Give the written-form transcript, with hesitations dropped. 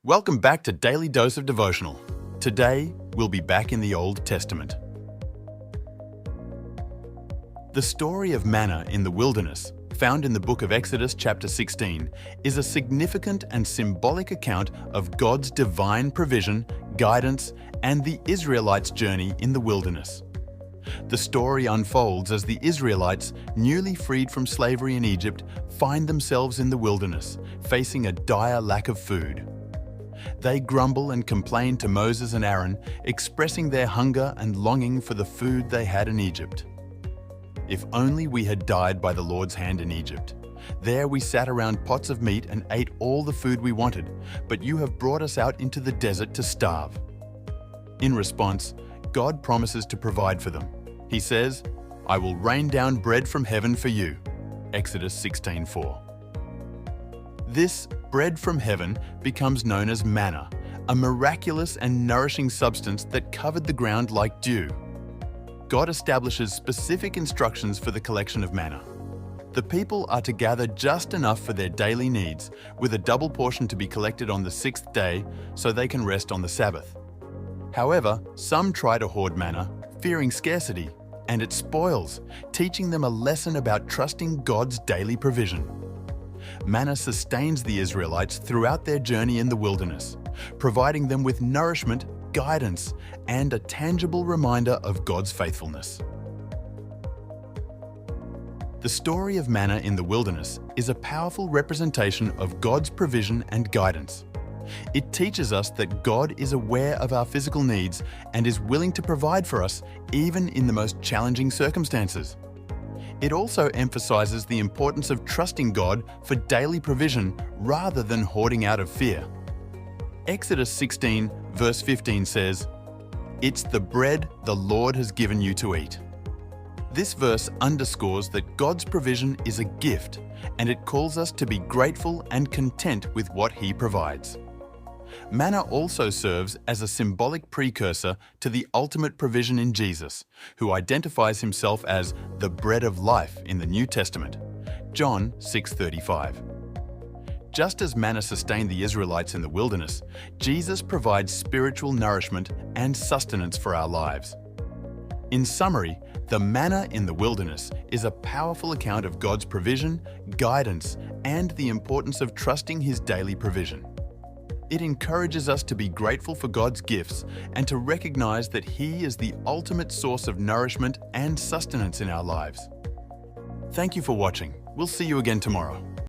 Welcome back to Daily Dose of Devotional. Today, we'll be back in the Old Testament. The story of manna in the wilderness, found in the book of Exodus chapter 16, is a significant and symbolic account of God's divine provision, guidance, and the Israelites' journey in the wilderness. The story unfolds as the Israelites, newly freed from slavery in Egypt, find themselves in the wilderness, facing a dire lack of food. They grumble and complain to Moses and Aaron, expressing their hunger and longing for the food they had in Egypt. If only we had died by the Lord's hand in Egypt. There we sat around pots of meat and ate all the food we wanted, but you have brought us out into the desert to starve. In response, God promises to provide for them. He says, "I will rain down bread from heaven for you." Exodus 16:4. This bread from heaven becomes known as manna, a miraculous and nourishing substance that covered the ground like dew. God establishes specific instructions for the collection of manna. The people are to gather just enough for their daily needs, with a double portion to be collected on the sixth day so they can rest on the Sabbath. However, some try to hoard manna, fearing scarcity, and it spoils, teaching them a lesson about trusting God's daily provision. Manna sustains the Israelites throughout their journey in the wilderness, providing them with nourishment, guidance, and a tangible reminder of God's faithfulness. The story of manna in the wilderness is a powerful representation of God's provision and guidance. It teaches us that God is aware of our physical needs and is willing to provide for us even in the most challenging circumstances. It also emphasizes the importance of trusting God for daily provision rather than hoarding out of fear. Exodus 16 verse 15 says, "It's the bread the Lord has given you to eat." This verse underscores that God's provision is a gift, and it calls us to be grateful and content with what He provides. Manna also serves as a symbolic precursor to the ultimate provision in Jesus, who identifies Himself as the bread of life in the New Testament, John 6:35. Just as manna sustained the Israelites in the wilderness, Jesus provides spiritual nourishment and sustenance for our lives. In summary, the manna in the wilderness is a powerful account of God's provision, guidance, and the importance of trusting His daily provision. It encourages us to be grateful for God's gifts and to recognize that He is the ultimate source of nourishment and sustenance in our lives. Thank you for watching. We'll see you again tomorrow.